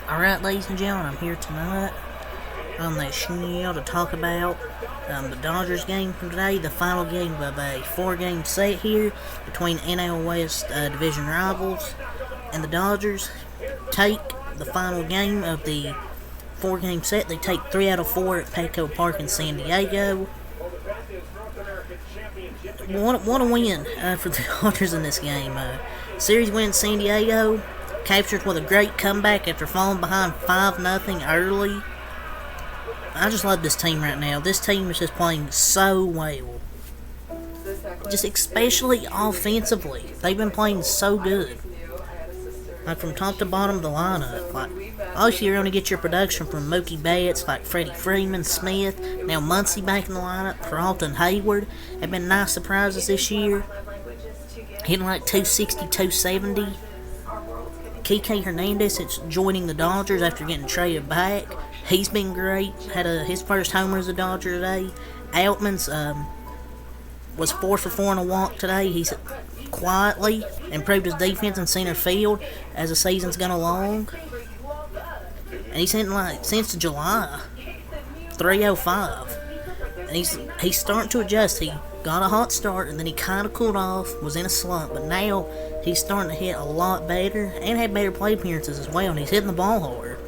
Alright, ladies and gentlemen, I'm here tonight on the channel to talk about the Dodgers game from today, the final game of a 4-game set here between NL West division rivals, and the Dodgers take the final game of the 4-game set. They take 3 out of 4 at Petco Park in San Diego. What a win for the Dodgers in this game. Series win in San Diego, captured with a great comeback after falling behind 5-0 early. I just love this team right now. This team is just playing so well. Just especially offensively. They've been playing so good. Like from top to bottom of the lineup. Like, obviously you're going to get your production from Mookie Betts, like Freddie Freeman, Smith. Now Muncy back in the lineup. Peralta, Hayward have been nice surprises this year. Hitting like 260, 270. Kike Hernandez is joining the Dodgers after getting traded back. He's been great. Had his first homer as a Dodger today. Altman's was 4 for 4 on a walk today. He's quietly improved his defense in center field as the season's gone along. And he's hitting like since July, 305. And he's starting to adjust. He got a hot start and then he kind of cooled off, was in a slump, but now he's starting to hit a lot better and had better play appearances as well, and he's hitting the ball hard.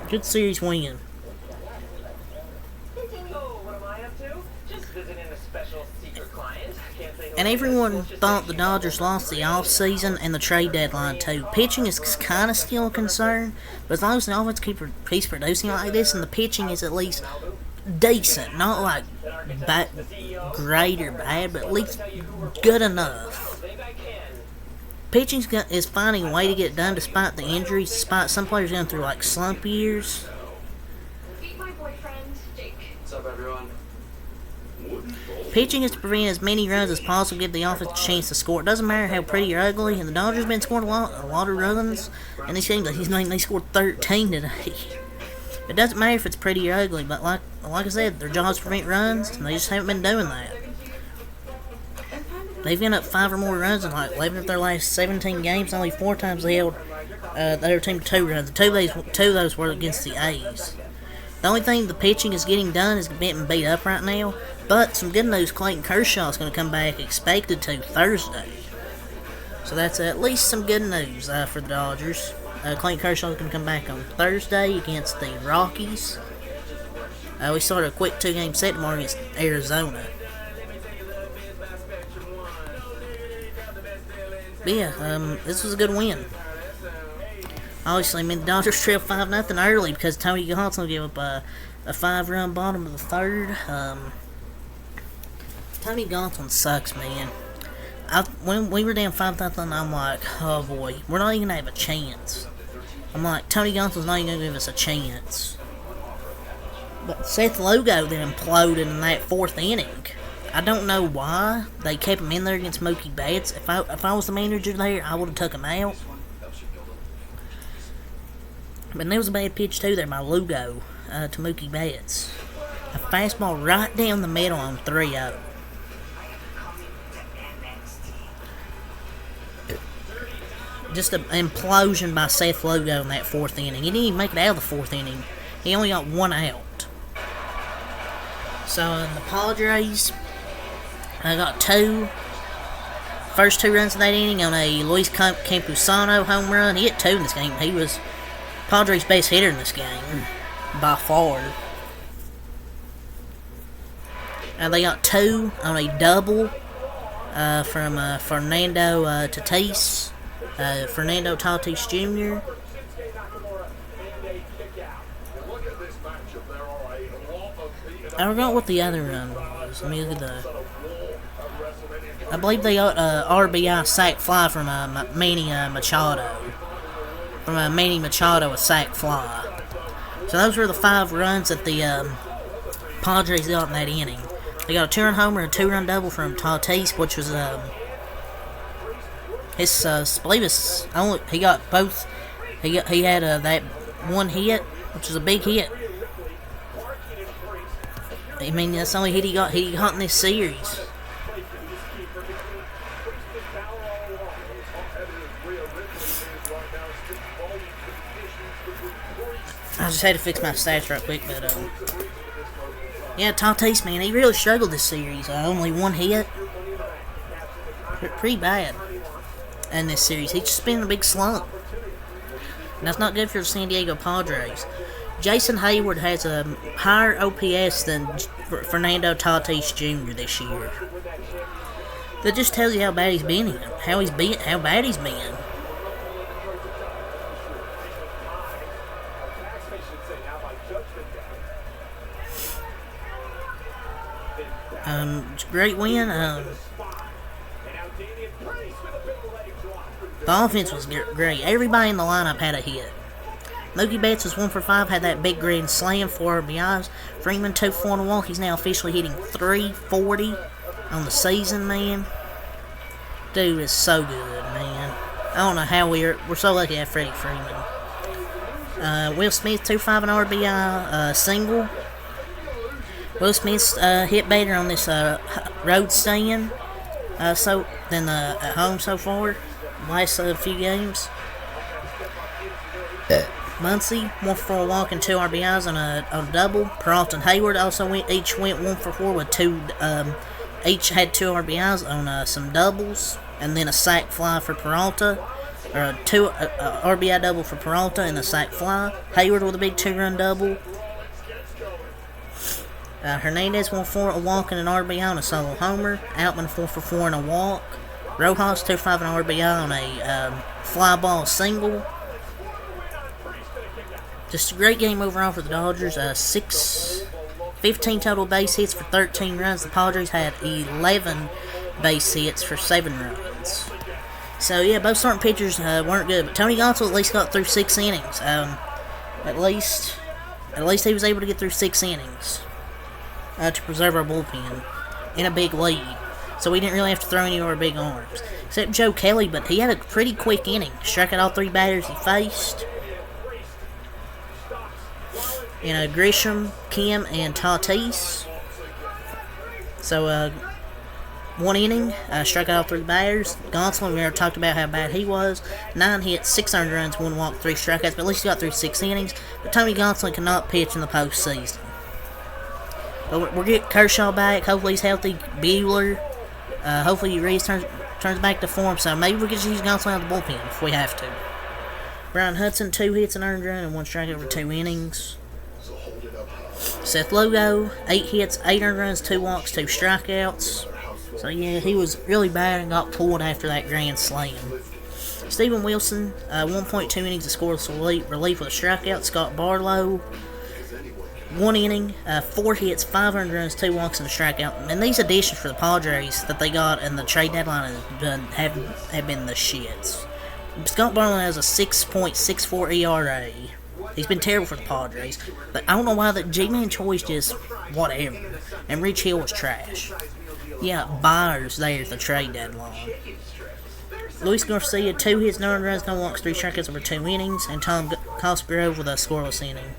Good series win. And everyone thought the Dodgers lost the offseason and the trade deadline too. Pitching is kind of still a concern, but as long as the offense keeps producing like this and the pitching is at least decent, not like great or bad, but at least good enough. Pitching is finding a way to get it done despite the injuries, despite some players going through like slump years. What's up, everyone? Pitching is to prevent as many runs as possible, give the offense a chance to score. It doesn't matter how pretty or ugly, and the Dodgers have been scoring a lot of runs, and these games, like they scored 13 today. It doesn't matter if it's pretty or ugly, but like I said, their job is to prevent runs, and they just haven't been doing that. They've given up 5 or more runs in like 11 of their last 17 games. Only 4 times they held the other team to 2 runs. 2 of those were against the A's. The only thing the pitching is getting done is getting beat up right now. But some good news, Clayton Kershaw is going to come back, expected to Thursday. So that's at least some good news for the Dodgers. Clayton Kershaw is going to come back on Thursday against the Rockies. We started a quick 2-game set tomorrow against Arizona. But yeah, this was a good win. Obviously, the Dodgers trailed 5-0 early because Tony Gonsolin gave up a 5-run bottom of the third. Tony Gonsolin sucks, man. When we were down 5-0, I'm like, oh boy, we're not even going to have a chance. I'm like, Tony Gonsolin's not even going to give us a chance. But Seth Logo then imploded in that 4th inning. I don't know why they kept him in there against Mookie Betts. If I was the manager there, I would have took him out. But there was a bad pitch too there by Lugo to Mookie Betts. A fastball right down the middle on 3-0. Just an implosion by Seth Logo in that 4th inning. He didn't even make it out of the 4th inning. He only got 1 out. So the Padres got 2. First 2 runs in that inning on a Luis Campusano home run. He hit 2 in this game. He was Padres' best hitter in this game, by far. And they got 2 on a double from Fernando Tatis. Fernando Tatis Jr. I forgot what the other run was. Let me look at I believe they got RBI sac fly from Manny Machado. From Manny Machado, a sac fly. So those were the 5 runs that the Padres got in that inning. They got a 2-run homer and a 2-run double from Tatis, which was his I believe his only. He got both. He had that 1 hit, which was a big hit. I mean, that's the only hit he got in this series. I just had to fix my stats right quick, but yeah, Tatis, man, he really struggled this series. Only one hit, pretty bad in this series. He's just been in a big slump. And that's not good for the San Diego Padres. Jason Hayward has a higher OPS than Fernando Tatis Jr. this year. That just tells you how bad he's been. How bad he's been. It's a great win. The offense was great. Everybody in the lineup had a hit. Mookie Betts was 1 for 5, had that big grand slam, 4 RBIs. Freeman 2 for 1 walk. He's now officially hitting .340 on the season, man. Dude is so good, man. I don't know how we're so lucky to have Freddie Freeman. Will Smith 2-5 an RBI single. Will Smith's hit better on this road stand at home so far. Last few games. Muncy, 1 for 4 walk and 2 RBIs on a double. Peralta and Hayward also each went 1 for 4 with each had 2 RBIs on some doubles, and then a sac fly for Peralta, or a RBI double for Peralta and a sac fly. Hayward with a big 2-run double. Hernandez 1 for a walk and an RBI on a solo homer. Outman 4 for 4 and a walk. Rojas 2-5 an RBI on a fly ball single. Just a great game overall for the Dodgers. 15 total base hits for 13 runs. The Padres had 11 base hits for 7 runs. So yeah, both starting pitchers weren't good, but Tony Gonsolin at least got through 6 innings. At least he was able to get through 6 innings to preserve our bullpen in a big lead. So we didn't really have to throw any of our big arms, except Joe Kelly. But he had a pretty quick inning. Struck out all 3 batters he faced. Grisham, Kim, and Tatis. So, 1 inning, struck out all 3 batters. Gonsolin, we already talked about how bad he was. 9 hits, 6 earned runs, 1 walk, 3 strikeouts, but at least he got through 6 innings. But Tony Gonsolin cannot pitch in the postseason. But we'll get Kershaw back. Hopefully he's healthy. Buehler. Hopefully Reese turns back to form. So maybe we can use Gonsolin out of the bullpen if we have to. Brian Hudson, 2 hits, an earned run, and 1 strikeout over 2 innings. Seth Lugo, 8 hits, 8 earned runs, 2 walks, 2 strikeouts. So yeah, he was really bad and got pulled after that grand slam. Steven Wilson, 1.2 innings of scoreless relief with a strikeout. Scott Barlow, 1 inning, 4 hits, 5 earned runs, 2 walks, and a strikeout. And these additions for the Padres that they got in the trade deadline have been the shits. Scott Barlow has a 6.64 ERA. He's been terrible for the Padres. But I don't know why the G-Man choice just whatever. And Rich Hill was trash. Yeah, buyers there at the trade deadline. Luis Garcia, 2 hits, 9 runs, no walks, 3 strikeouts over 2 innings. And Tom Cosgrove with a scoreless inning.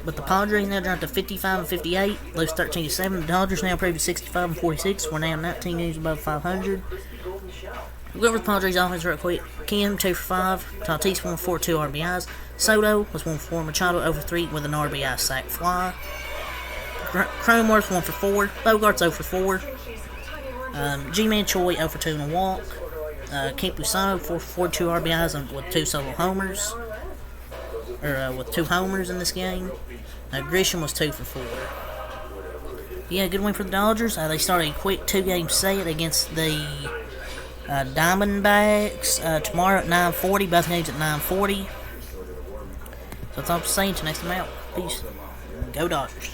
But the Padres now dropped to 55-58, lose 13-7. The Dodgers now improved to 65-46. We're now 19 games above 500. We'll go over the Padres offense real quick. Kim, 2 for 5. Tatis, 1 for 2 RBIs. Soto was 1 for 4. Machado over 3 with an RBI sac fly. Cronenworth 1 for 4. Bogart's 0 for 4. G-Man Choi 0 for 2 and a walk. Campusano 4 for 2 RBIs with 2 solo homers. With 2 homers in this game. Grisham was 2 for 4. Yeah, good win for the Dodgers. They started a quick 2-game set against the Diamondbacks tomorrow at 9:40. Both games at 9:40. So that's all I'm saying. Till next time out. Peace. Go Dodgers.